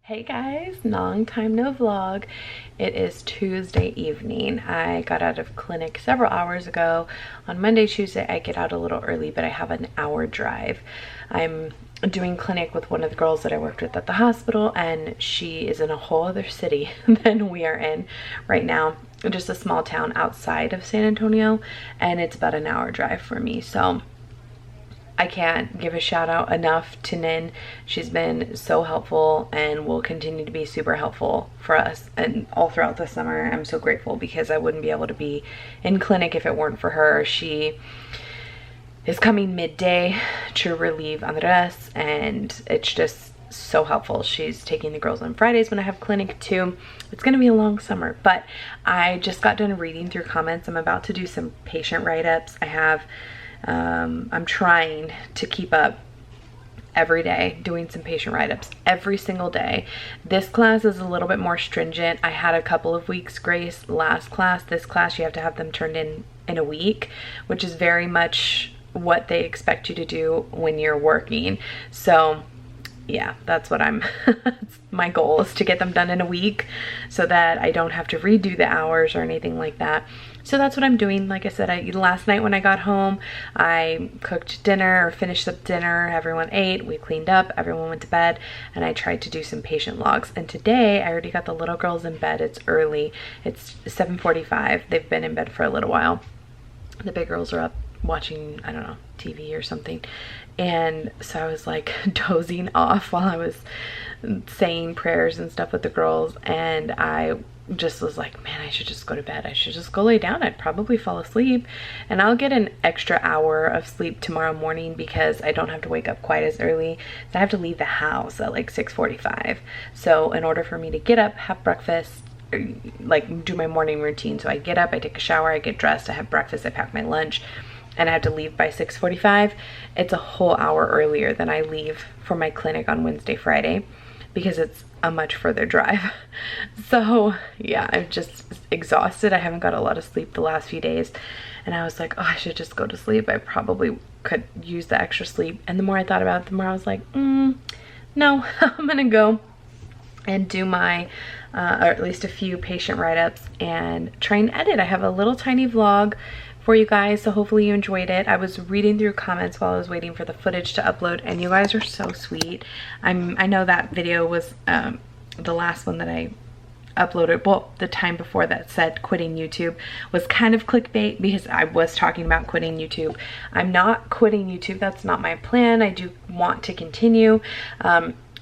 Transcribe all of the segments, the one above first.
Hey guys, long time no vlog. It is Tuesday evening. I got out of clinic several hours ago. On Monday, Tuesday, I get out a little early, but I have an hour drive. I'm doing clinic with one of the girls that I worked with at the hospital, and she is in a whole other city than we are in right now. Just a small town outside of San Antonio, and it's about an hour drive for me. So I can't give a shout out enough to Nin. She's been so helpful and will continue to be super helpful for us and all throughout the summer. I'm so grateful because I wouldn't be able to be in clinic if it weren't for her. She is coming midday to relieve Andres, and it's just so helpful. She's taking the girls on Fridays when I have clinic too. It's gonna be a long summer, but I just got done reading through comments. I'm about to do some patient write-ups. I'm trying to keep up every day doing some patient write-ups every single day. This class is a little bit more stringent. I had a couple of weeks grace last class. This class you have to have them turned in a week, which is very much what they expect you to do when you're working. So yeah, that's what my goal is to get them done in a week so that I don't have to redo the hours or anything like that. So that's what I'm doing. Like I said, last night when I got home, I cooked dinner or finished up dinner. Everyone ate, we cleaned up, everyone went to bed, and I tried to do some patient logs. And today I already got the little girls in bed. It's early. It's 7:45. They've been in bed for a little while. The big girls are up watching, I don't know, TV or something. And so I was like dozing off while I was saying prayers and stuff with the girls, and I just was like, man, I should just go to bed. I should just go lay down. I'd probably fall asleep, and I'll get an extra hour of sleep tomorrow morning because I don't have to wake up quite as early. So I have to leave the house at like 6:45. So in order for me to get up, have breakfast, like do my morning routine, so I get up, I take a shower, I get dressed, I have breakfast, I pack my lunch, and I have to leave by 6:45. It's a whole hour earlier than I leave for my clinic on Wednesday, Friday, because it's a much further drive. So yeah, I'm just exhausted. I haven't got a lot of sleep the last few days, and I was like, oh, I should just go to sleep. I probably could use the extra sleep. And the more I thought about it, the more I was like, no, I'm gonna go and do my or at least a few patient write-ups and try and edit. I have a little tiny vlog for you guys, so hopefully you enjoyed it. I was reading through comments while I was waiting for the footage to upload, and you guys are so sweet. I know that video was the last one that I uploaded, well, the time before that said quitting YouTube, was kind of clickbait because I was talking about quitting YouTube. I'm not quitting YouTube. That's not my plan. I do want to continue.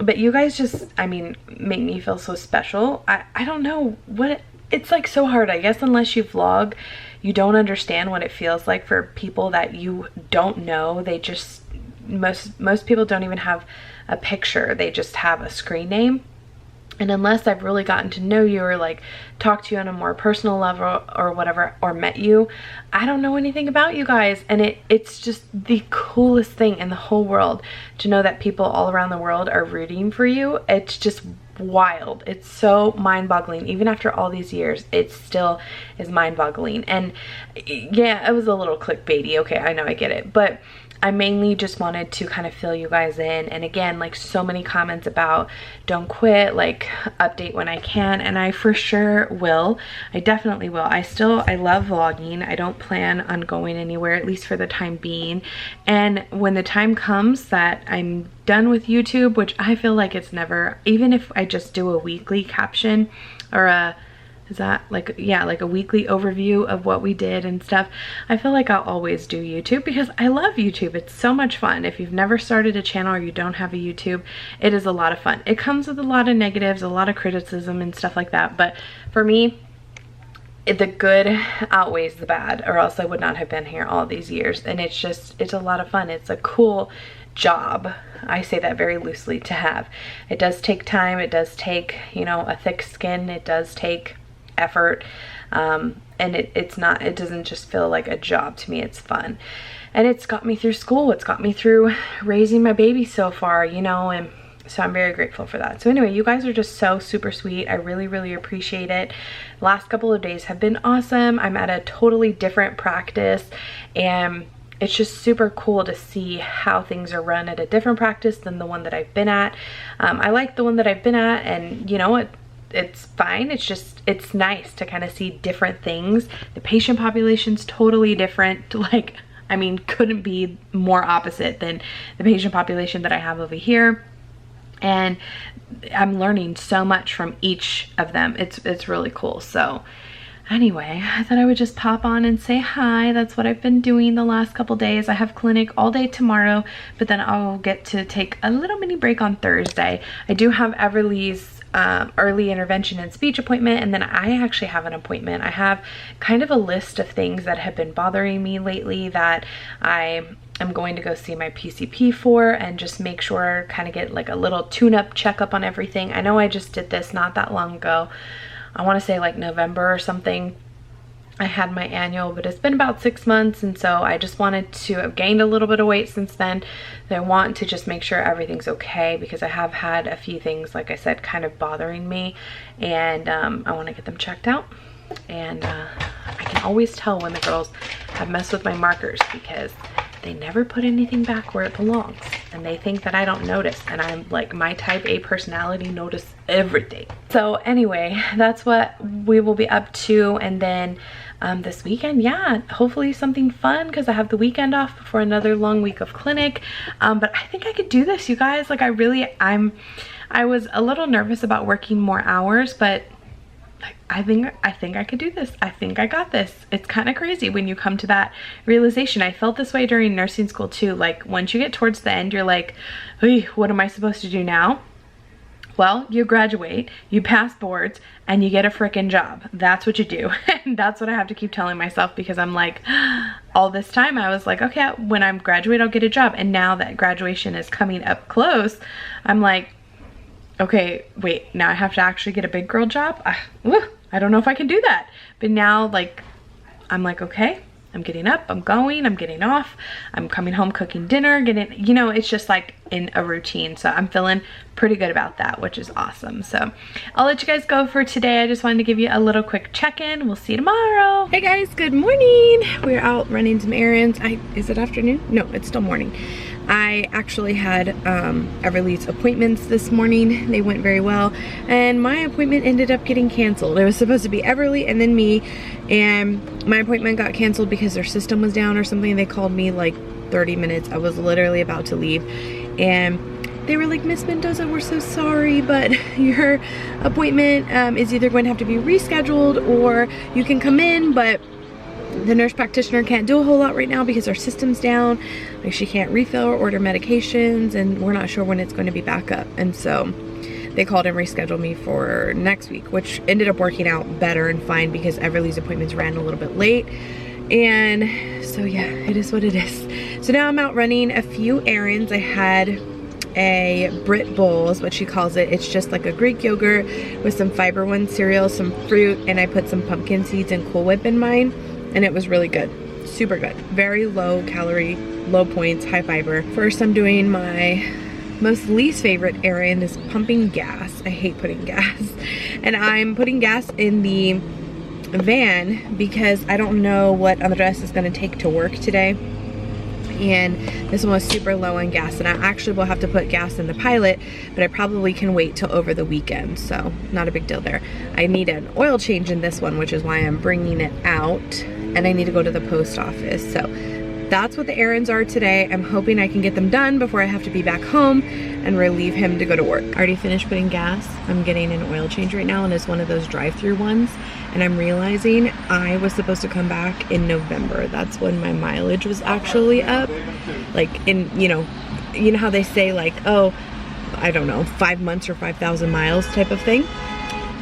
But you guys just, I mean, make me feel so special. I don't know what it's like, so hard. I guess unless you vlog, you don't understand what it feels like for people that you don't know. They just, most people don't even have a picture. They just have a screen name. And unless I've really gotten to know you or like talked to you on a more personal level or whatever, or met you, I don't know anything about you guys. And it's just the coolest thing in the whole world to know that people all around the world are rooting for you. It's just wild. It's so mind-boggling. Even after all these years, it still is mind-boggling. And yeah, it was a little clickbaity. Okay, I know, I get it. But I mainly just wanted to kind of fill you guys in. And again, like so many comments about don't quit, like update when I can, and I for sure will. I definitely will. I love vlogging. I don't plan on going anywhere, at least for the time being. And when the time comes that I'm done with YouTube, which I feel like it's never, even if I just do a weekly caption or a, is that like, yeah, like a weekly overview of what we did and stuff, I feel like I'll always do YouTube because I love YouTube. It's so much fun. If you've never started a channel or you don't have a YouTube, it is a lot of fun. It comes with a lot of negatives, a lot of criticism and stuff like that. But for me, the good outweighs the bad, or else I would not have been here all these years. And it's just, it's a lot of fun. It's a cool job. I say that very loosely to have. It does take time. It does take, you know, a thick skin. It does take effort, and it doesn't just feel like a job to me. It's fun, and it's got me through school. It's got me through raising my baby so far, you know, and so I'm very grateful for that. So anyway, you guys are just so super sweet. I really appreciate it. The last couple of days have been awesome. I'm at a totally different practice, and it's just super cool to see how things are run at a different practice than the one that I've been at. I like the one that I've been at, and you know, it's fine. It's just, it's nice to kind of see different things. The patient population's totally different. Like, I mean, couldn't be more opposite than the patient population that I have over here. And I'm learning so much from each of them. It's really cool. So anyway, I thought I would just pop on and say hi. That's what I've been doing the last couple days. I have clinic all day tomorrow, but then I'll get to take a little mini break on Thursday. I do have Everly's early intervention and speech appointment, and then I actually have an appointment. I have kind of a list of things that have been bothering me lately that I am going to go see my PCP for, and just make sure, kind of get like a little tune-up checkup on everything. I know I just did this not that long ago. I want to say like November or something. I had my annual, but it's been about 6 months, and so I just wanted to have gained a little bit of weight since then. I want to just make sure everything's okay, because I have had a few things, like I said, kind of bothering me, and I want to get them checked out. And I can always tell when the girls have messed with my markers, because they never put anything back where it belongs, and they think that I don't notice, and I'm like, my type A personality notice everything. So anyway, that's what we will be up to. And then this weekend, yeah, hopefully something fun, because I have the weekend off before another long week of clinic. But I think I could do this, you guys. Like, I was a little nervous about working more hours, but I think I could do this. I think I got this. It's kind of crazy when you come to that realization. I felt this way during nursing school too. Like, once you get towards the end, you're like, hey, what am I supposed to do now? Well, you graduate, you pass boards, and you get a freaking job. That's what you do. And that's what I have to keep telling myself, because I'm like, all this time I was like, okay, when I'm graduate, I'll get a job. And now that graduation is coming up close, I'm like, okay, wait, now I have to actually get a big girl job? I don't know if I can do that. But now, like, I'm like, okay, I'm getting up, I'm going, I'm getting off, I'm coming home, cooking dinner, getting, you know, it's just like in a routine. So I'm feeling pretty good about that, which is awesome. So I'll let you guys go for today. I just wanted to give you a little quick check-in. We'll see you tomorrow. Hey guys, good morning. We're out running some errands. Is it afternoon? No, it's still morning. I actually had Everly's appointments this morning. They went very well, and my appointment ended up getting canceled. It was supposed to be Everly and then me, and my appointment got canceled because their system was down or something. They called me like 30 minutes. I was literally about to leave, and they were like, Miss Mendoza, we're so sorry, but your appointment is either going to have to be rescheduled, or you can come in, but the nurse practitioner can't do a whole lot right now because our system's down. Like, she can't refill or order medications, and we're not sure when it's going to be back up. And so they called and rescheduled me for next week, which ended up working out better and fine, because Everly's appointments ran a little bit late. And so yeah, it is what it is. So now I'm out running a few errands. I had a Brit bowl is what she calls it. It's just like a Greek yogurt with some Fiber One cereal, some fruit, and I put some pumpkin seeds and Cool Whip in mine. And it was really good, super good. Very low calorie, low points, high fiber. First, I'm doing my most least favorite errand is pumping gas. I hate putting gas. And I'm putting gas in the van because I don't know what Andres is gonna take to work today. And this one was super low on gas, and I actually will have to put gas in the Pilot, but I probably can wait till over the weekend, so not a big deal there. I need an oil change in this one, which is why I'm bringing it out, and I need to go to the post office. So that's what the errands are today. I'm hoping I can get them done before I have to be back home and relieve him to go to work. I already finished putting gas. I'm getting an oil change right now, and it's one of those drive-through ones. And I'm realizing I was supposed to come back in November. That's when my mileage was actually up. Like, in, you know how they say, like, oh, I don't know, 5 months or 5,000 miles type of thing.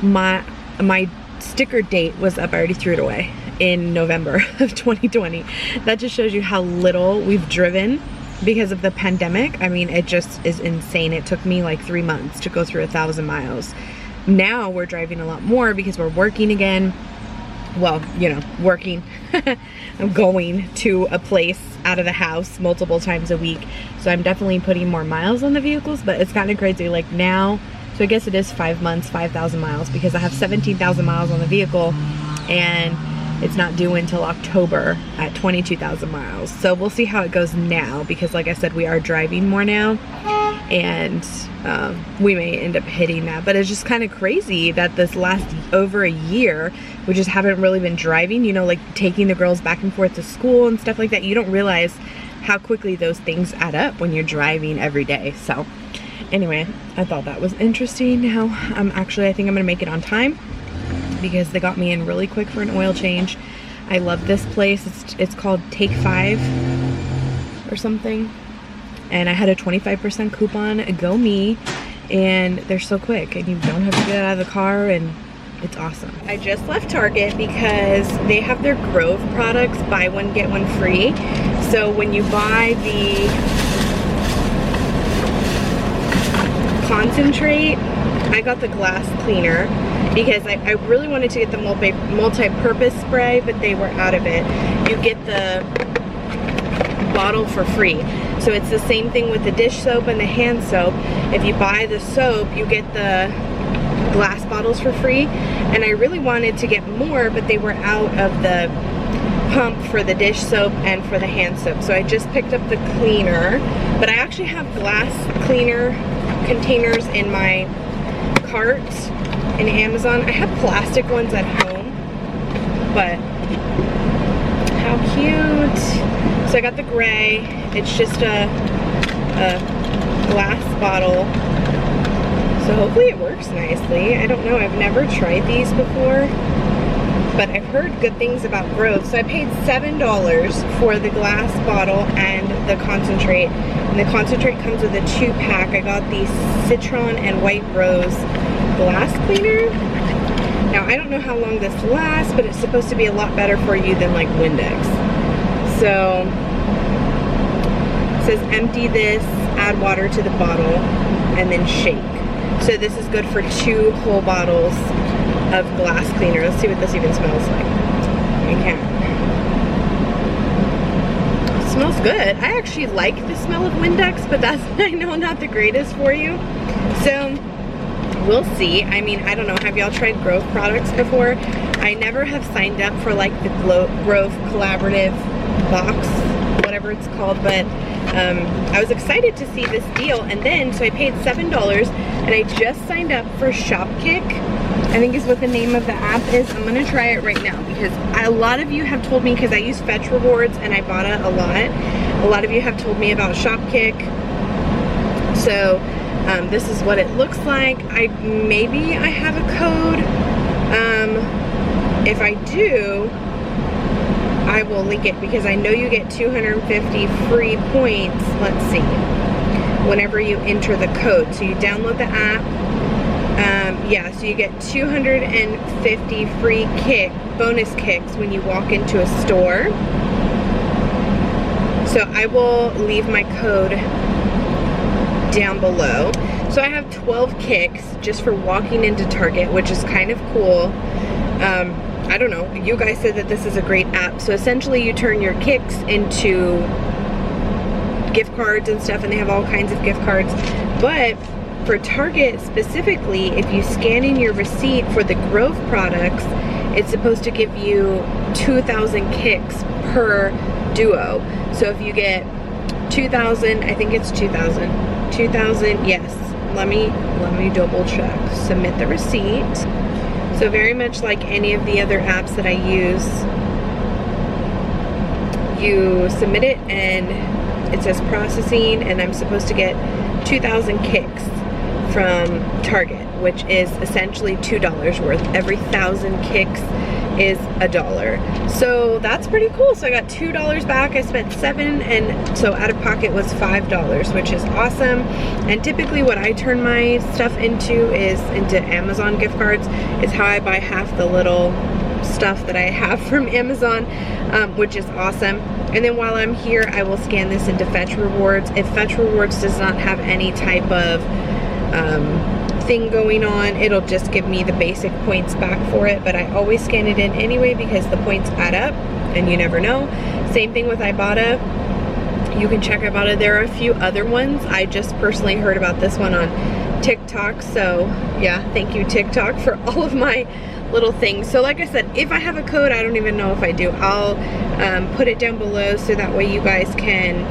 My sticker date was up. I already threw it away in November of 2020. That just shows you how little we've driven because of the pandemic. I mean, it just is insane. It took me like 3 months to go through 1,000 miles. Now we're driving a lot more because we're working again. Well, you know, working. I'm going to a place out of the house multiple times a week. So I'm definitely putting more miles on the vehicles, but it's kind of crazy. Like now, so I guess it is 5 months, 5,000 miles, because I have 17,000 miles on the vehicle, and it's not due until October at 22,000 miles. So we'll see how it goes now, because like I said, we are driving more now, and we may end up hitting that. But it's just kind of crazy that this last over a year, we just haven't really been driving, you know, like taking the girls back and forth to school and stuff like that. You don't realize how quickly those things add up when you're driving every day. So anyway, I thought that was interesting. Now I think I'm gonna make it on time, because they got me in really quick for an oil change. I love this place. It's called Take 5 or something. And I had a 25% coupon, go me, and they're so quick and you don't have to get out of the car, and it's awesome. I just left Target because they have their Grove products, buy one, get one free. So when you buy the concentrate, I got the glass cleaner because I really wanted to get the multi-purpose spray, but they were out of it. You get the bottle for free. So it's the same thing with the dish soap and the hand soap. If you buy the soap, you get the glass bottles for free. And I really wanted to get more, but they were out of the pump for the dish soap and for the hand soap. So I just picked up the cleaner, but I actually have glass cleaner containers in my cart in Amazon. I have plastic ones at home, but how cute. So I got the gray. It's just a glass bottle. So hopefully it works nicely. I don't know, I've never tried these before, but I've heard good things about Grove. So I paid $7 for the glass bottle and the concentrate. And the concentrate comes with a 2-pack. I got the Citron and White Rose glass cleaner. Now I don't know how long this lasts, but it's supposed to be a lot better for you than like Windex. So it says empty this, add water to the bottle, and then shake. So this is good for 2 whole bottles of glass cleaner. Let's see what this even smells like. Okay. It smells good. I actually like the smell of Windex, but that's, I know, not the greatest for you. So we'll see. I mean, I don't know. Have y'all tried Grove products before? I never have signed up for like the Grove collaborative box, whatever it's called, but I was excited to see this deal, and then so I paid $7 and I just signed up for Shopkick, I think is what the name of the app is. I'm gonna try it right now because a lot of you have told me, because I use Fetch Rewards and I bought it a lot of you have told me about Shopkick. So this is what it looks like. Maybe I have a code. If I do, I will link it, because I know you get 250 free points, let's see, whenever you enter the code. So you download the app, yeah, so you get 250 free bonus kicks when you walk into a store. So I will leave my code down below. So I have 12 kicks just for walking into Target, which is kind of cool. I don't know, you guys said that this is a great app. So essentially you turn your kicks into gift cards and stuff, and they have all kinds of gift cards. But for Target specifically, if you scan in your receipt for the Grove products, it's supposed to give you 2,000 kicks per duo. So if you get 2,000, I think it's 2,000, yes. Let me double check. Submit the receipt. So very much like any of the other apps that I use, you submit it and it says processing, and I'm supposed to get 2,000 kicks from Target, which is essentially $2 worth. Every 1,000 kicks is $1. So that's pretty cool. So I got $2 back. I spent $7, and so out of pocket was $5, which is awesome. And typically what I turn my stuff into is into Amazon gift cards. Is how I buy half the little stuff that I have from Amazon, which is awesome. And then while I'm here, I will scan this into Fetch Rewards. If Fetch Rewards does not have any type of thing going on, it'll just give me the basic points back for it, but I always scan it in anyway because the points add up and you never know. Same thing with Ibotta. You can check Ibotta. There are a few other ones. I just personally heard about this one on TikTok, so yeah, thank you TikTok for all of my little things. So like I said, if I have a code, I don't even know if I do, I'll put it down below so that way you guys can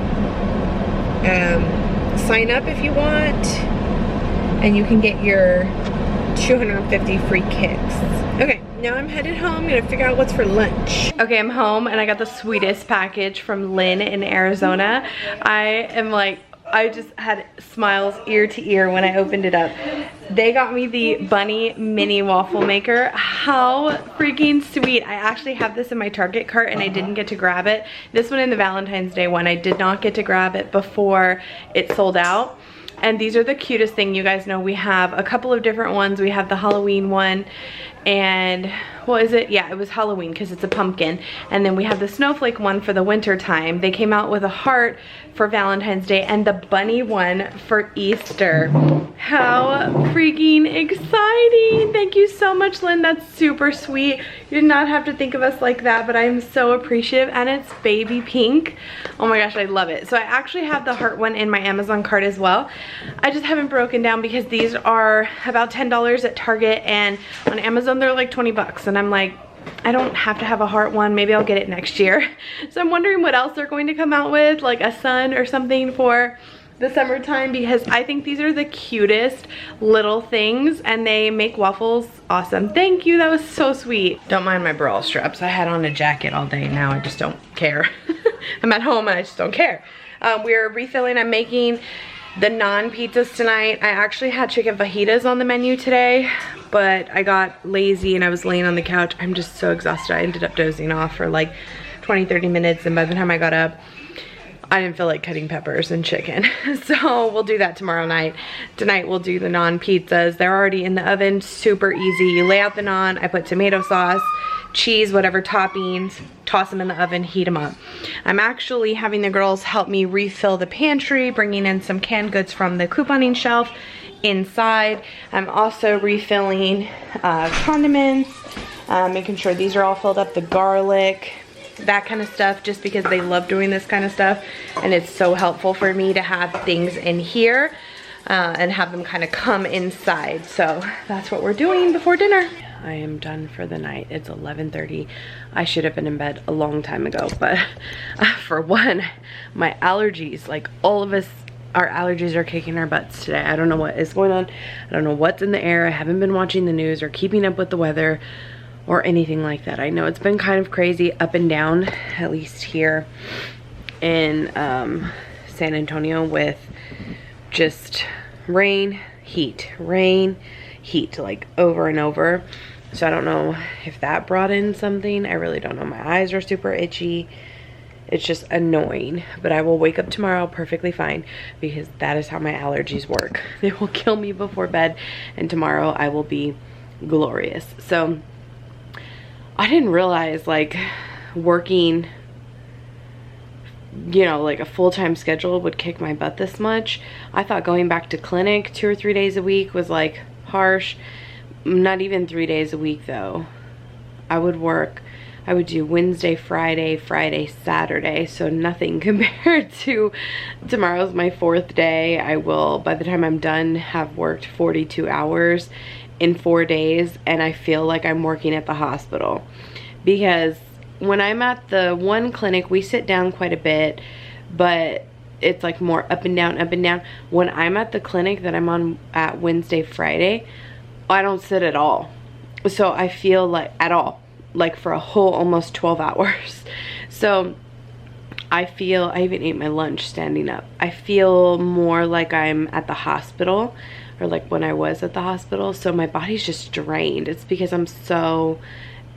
sign up if you want, and you can get your 250 free kicks. Okay, now I'm headed home. I'm gonna figure out what's for lunch. Okay, I'm home and I got the sweetest package from Lynn in Arizona. I just had smiles ear to ear when I opened it up. They got me the Bunny mini waffle maker. How freaking sweet. I actually have this in my Target cart and I didn't get to grab it. This one in the Valentine's Day one, I did not get to grab it before it sold out. And these are the cutest thing. You guys know we have a couple of different ones. We have the Halloween one, and what is it? Yeah, it was Halloween because it's a pumpkin. And then we have the snowflake one for the winter time. They came out with a heart for Valentine's Day and the bunny one for Easter. How freaking exciting. Thank you so much, Lynn. That's super sweet. You did not have to think of us like that, but I'm so appreciative. And it's baby pink. Oh my gosh, I love it. So I actually have the heart one in my Amazon cart as well. I just haven't broken down because these are about $10 at Target, and on Amazon they're like 20 bucks. And I'm like, I don't have to have a heart one. Maybe I'll get it next year. So I'm wondering what else they're going to come out with, like a sun or something for the summertime, because I think these are the cutest little things and they make waffles awesome. Thank you, that was so sweet. Don't mind my bra straps. I had on a jacket all day. Now I just don't care. I'm at home and I just don't care. We're refilling. I'm making the non-pizzas tonight. I actually had chicken fajitas on the menu today, but I got lazy and I was laying on the couch. I'm just so exhausted. I ended up dozing off for like 20-30 minutes, and by the time I got up, I didn't feel like cutting peppers and chicken. So we'll do that tomorrow night. Tonight we'll do the naan pizzas. They're already in the oven, super easy. You lay out the naan, I put tomato sauce, cheese, whatever toppings, toss them in the oven, heat them up. I'm actually having the girls help me refill the pantry, bringing in some canned goods from the couponing shelf inside. I'm also refilling condiments, making sure these are all filled up, the garlic, that kind of stuff, just because they love doing this kind of stuff, and it's so helpful for me to have things in here and have them kind of come inside. So that's what we're doing before dinner. I am done for the night. It's 11:30. I should have been in bed a long time ago, but for one, my allergies, like all of us, our allergies are kicking our butts today. I don't know what is going on. I don't know what's in the air. I haven't been watching the news or keeping up with the weather or anything like that. I know it's been kind of crazy up and down, at least here in San Antonio, with just rain, heat, like over and over. So I don't know if that brought in something. I really don't know. My eyes are super itchy. It's just annoying, but I will wake up tomorrow perfectly fine, because that is how my allergies work. They will kill me before bed, and tomorrow I will be glorious. So I didn't realize, like, working, you know, like a full-time schedule would kick my butt this much. I thought going back to clinic 2 or 3 days a week was like harsh. Not even 3 days a week though. I would do Wednesday, Friday, Saturday, so nothing compared to tomorrow's my 4th day. I will, by the time I'm done, have worked 42 hours in 4 days, and I feel like I'm working at the hospital, because when I'm at the one clinic, we sit down quite a bit, but it's like more up and down, up and down. When I'm at the clinic that I'm on at Wednesday, Friday, I don't sit at all. So I feel like, at all, like for a whole almost 12 hours. So I feel, I even ate my lunch standing up. I feel more like I'm at the hospital, or like when I was at the hospital. So my body's just drained. It's because I'm so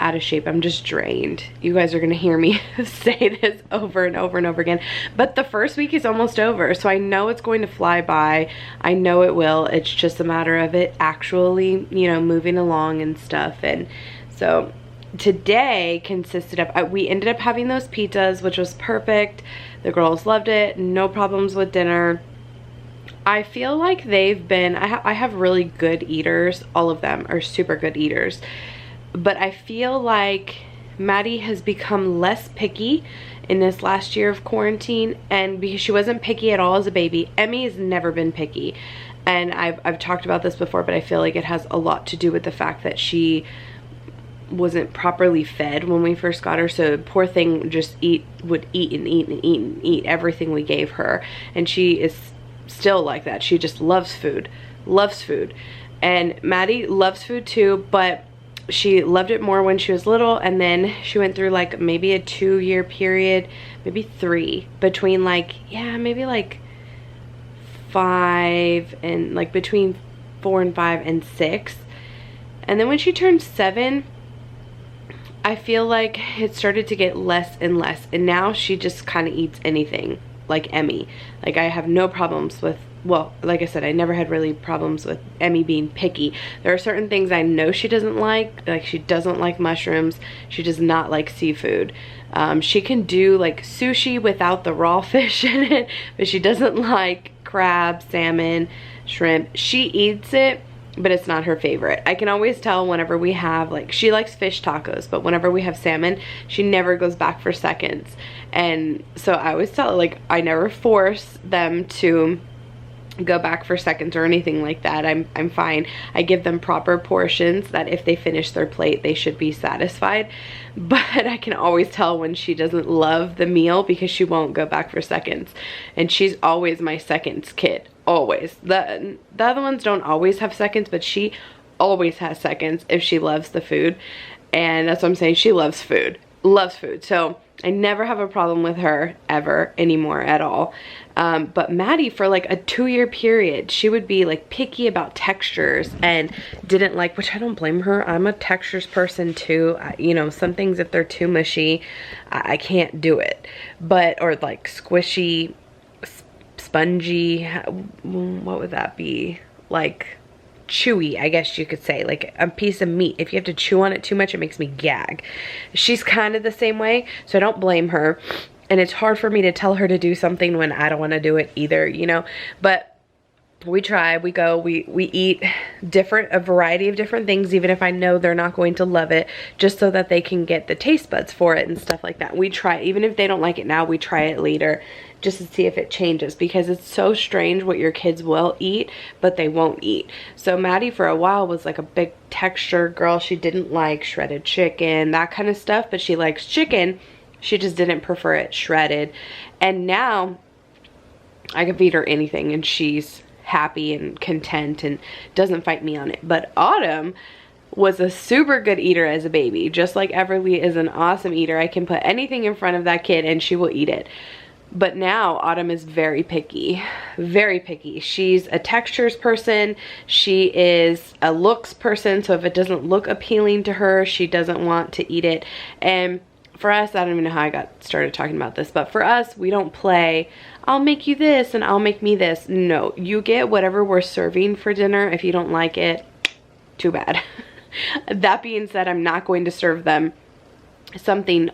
out of shape. I'm just drained. You guys are gonna hear me say this over and over and over again, but the first week is almost over, so I know it's going to fly by. I know it will. It's just a matter of it actually, you know, moving along and stuff. And so today consisted of, we ended up having those pizzas, which was perfect. The girls loved it. No problems with dinner. I feel like they've been, I have really good eaters. All of them are super good eaters. But I feel like Maddie has become less picky in this last year of quarantine, and because she wasn't picky at all as a baby. Emmy has never been picky, and I've talked about this before, but I feel like it has a lot to do with the fact that she wasn't properly fed when we first got her, so poor thing just would eat and eat and eat and eat everything we gave her. And she is still like that. She just loves food, loves food. And Maddie loves food too, but she loved it more when she was little, and then she went through like maybe a 2-year period, maybe 3, between like, yeah, maybe like 5 and like between 4 and 5 and 6. And then when she turned 7, I feel like it started to get less and less, and now she just kind of eats anything, like Emmy. Like, I have no problems with, well, like I said, I never had really problems with Emmy being picky. There are certain things I know she doesn't like she doesn't like mushrooms, she does not like seafood. She can do like sushi without the raw fish in it, but she doesn't like crab, salmon, shrimp. She eats it, but it's not her favorite. I can always tell whenever we have, like, she likes fish tacos, but whenever we have salmon, she never goes back for seconds. And so I always tell her, like, I never force them to go back for seconds or anything like that. I'm fine. I give them proper portions that if they finish their plate, they should be satisfied. But I can always tell when she doesn't love the meal because she won't go back for seconds. And she's always my seconds kid. Always. The other ones don't always have seconds, but she always has seconds if she loves the food. And that's what I'm saying. She loves food. Loves food. So I never have a problem with her ever anymore at all. But Maddie, for like a 2-year period, she would be like picky about textures and didn't like, which I don't blame her. I'm a textures person too. You know, some things, if they're too mushy, I can't do it. But, or like squishy, spongy, what would that be? Like chewy, I guess you could say, like a piece of meat. If you have to chew on it too much, it makes me gag. She's kind of the same way, so I don't blame her. And it's hard for me to tell her to do something when I don't want to do it either, you know. But we try, we go, we eat a variety of different things, even if I know they're not going to love it, just so that they can get the taste buds for it and stuff like that. We try, even if they don't like it now, we try it later just to see if it changes, because it's so strange what your kids will eat, but they won't eat. So Maddie for a while was like a big texture girl. She didn't like shredded chicken, that kind of stuff, but she likes chicken. She just didn't prefer it shredded. And now I can feed her anything and she's happy and content and doesn't fight me on it. But Autumn was a super good eater as a baby. Just like Everly is an awesome eater. I can put anything in front of that kid and she will eat it. But now Autumn is very picky, very picky. She's a textures person. She is a looks person. So if it doesn't look appealing to her, she doesn't want to eat it. And for us, I don't even know how I got started talking about this, but for us, we don't play, I'll make you this and I'll make me this. No, you get whatever we're serving for dinner. If you don't like it, too bad. That being said, I'm not going to serve them something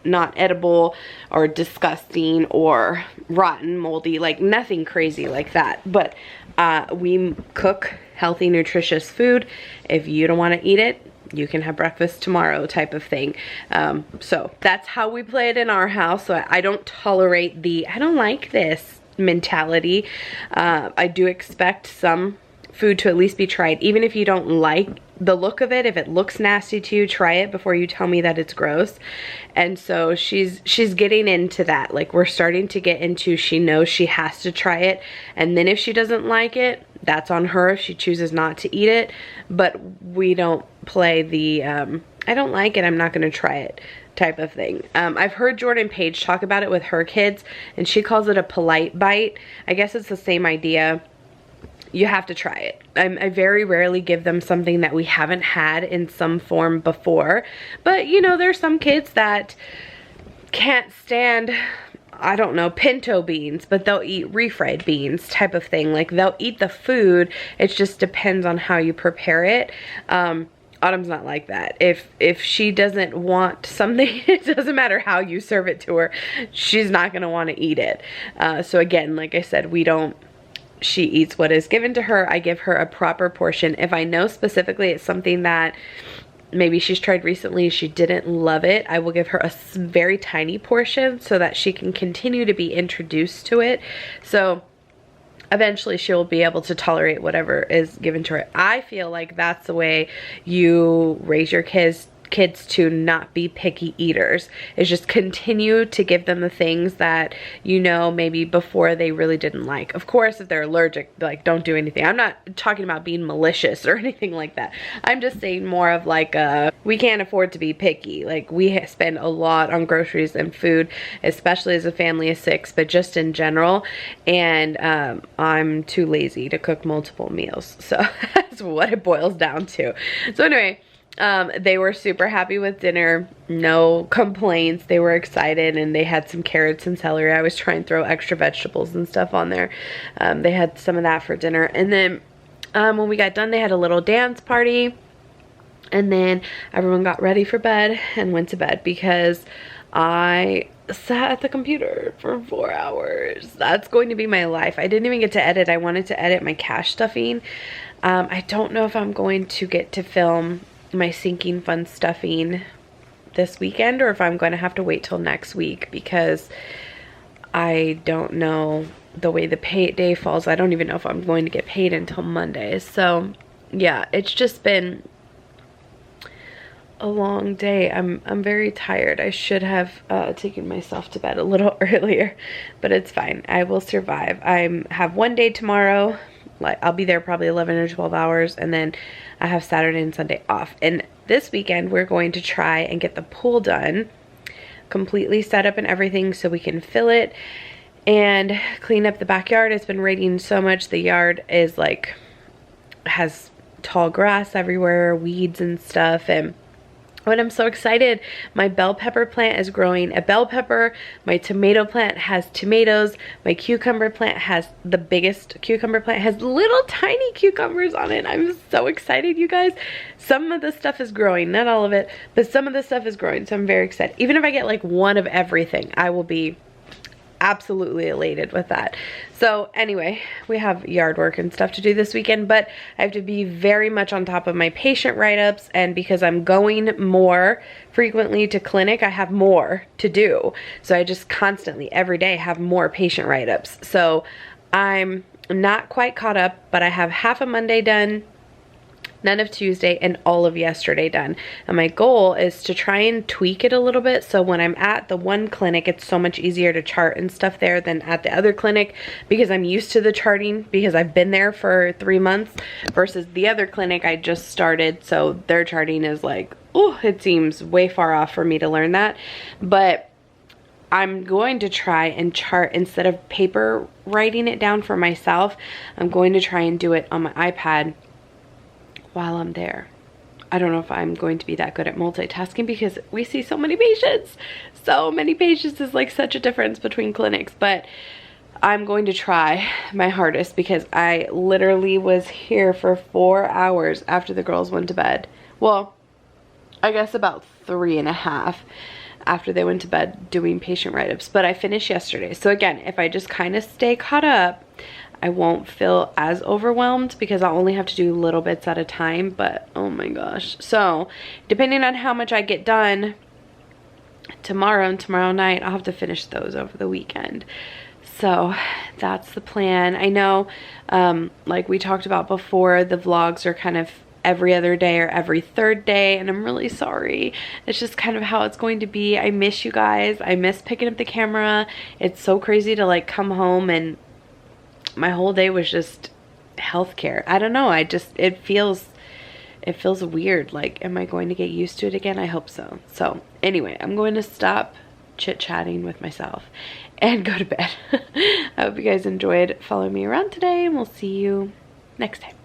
not edible or disgusting or rotten, moldy, like nothing crazy like that. But we cook healthy, nutritious food. If you don't want to eat it, you can have breakfast tomorrow type of thing. So that's how we play it in our house. So I don't tolerate the I don't like this mentality. I do expect some food to at least be tried, even if you don't like the look of it. If it looks nasty to you, try it before you tell me that it's gross. And so she's getting into that. Like, we're starting to get into, she knows she has to try it, and then if she doesn't like it, that's on her if she chooses not to eat it. But we don't play the I don't like it, I'm not gonna try it type of thing. I've heard Jordan Page talk about it with her kids, and she calls it a polite bite. I guess it's the same idea. You have to try it. I very rarely give them something that we haven't had in some form before. But, you know, there's some kids that can't stand, I don't know, pinto beans, but they'll eat refried beans type of thing. Like, they'll eat the food. It just depends on how you prepare it. Autumn's not like that. If she doesn't want something, it doesn't matter how you serve it to her, she's not going to want to eat it. So again, like I said, she eats what is given to her. I give her a proper portion. If I know specifically it's something that maybe she's tried recently, she didn't love it, I will give her a very tiny portion so that she can continue to be introduced to it. So eventually she'll be able to tolerate whatever is given to her. I feel like that's the way you raise your kids to not be picky eaters, is just continue to give them the things that you know maybe before they really didn't like. Of course, if they're allergic, like, don't do anything. I'm not talking about being malicious or anything like that. I'm just saying more of like we can't afford to be picky. Like, we spend a lot on groceries and food, especially as a family of 6, but just in general, and I'm too lazy to cook multiple meals. So that's what it boils down to. So anyway, they were super happy with dinner, no complaints. They were excited, and they had some carrots and celery. I was trying to throw extra vegetables and stuff on there. They had some of that for dinner. And then when we got done, they had a little dance party, and then everyone got ready for bed and went to bed because I sat at the computer for 4 hours. That's going to be my life. I didn't even get to edit. I wanted to edit my cash stuffing. I don't know if I'm going to get to film my sinking fund stuffing this weekend, or if I'm going to have to wait till next week, because I don't know the way the pay day falls. I don't even know if I'm going to get paid until Monday. So yeah, it's just been a long day. I'm very tired. I should have taken myself to bed a little earlier, but it's fine. I will survive. I have one day tomorrow. Like, I'll be there probably 11 or 12 hours, and then I have Saturday and Sunday off. And this weekend we're going to try and get the pool done, completely set up and everything, so we can fill it and clean up the backyard. It's been raining so much. The yard is like, has tall grass everywhere, weeds and stuff, and but I'm so excited. My bell pepper plant is growing a bell pepper. My tomato plant has tomatoes. My cucumber plant has, the biggest cucumber plant has little tiny cucumbers on it. I'm so excited, you guys. Some of the stuff is growing, not all of it, but some of the stuff is growing, so I'm very excited. Even if I get like one of everything, I will be absolutely elated with that. So anyway, we have yard work and stuff to do this weekend, but I have to be very much on top of my patient write-ups, and because I'm going more frequently to clinic, I have more to do. So I just constantly, every day, have more patient write-ups. So I'm not quite caught up, but I have half of Monday done, none of Tuesday, and all of yesterday done. And my goal is to try and tweak it a little bit, so when I'm at the one clinic, it's so much easier to chart and stuff there than at the other clinic, because I'm used to the charting because I've been there for 3 months, versus the other clinic I just started, so their charting is like, oh, it seems way far off for me to learn that. But I'm going to try and chart, instead of paper writing it down for myself, I'm going to try and do it on my iPad while I'm there. I don't know if I'm going to be that good at multitasking, because we see so many patients. So many patients is like such a difference between clinics, but I'm going to try my hardest, because I literally was here for 4 hours after the girls went to bed. Well, I guess about 3.5 after they went to bed doing patient write-ups, but I finished yesterday. So again, if I just kind of stay caught up, I won't feel as overwhelmed, because I'll only have to do little bits at a time. But oh my gosh. So depending on how much I get done tomorrow and tomorrow night, I'll have to finish those over the weekend. So that's the plan. I know, like we talked about before, the vlogs are kind of every other day or every third day, and I'm really sorry. It's just kind of how it's going to be. I miss you guys. I miss picking up the camera. It's so crazy to like come home and my whole day was just healthcare. I don't know. It feels weird. Like, am I going to get used to it again? I hope so. So anyway, I'm going to stop chit-chatting with myself and go to bed. I hope you guys enjoyed following me around today, and we'll see you next time.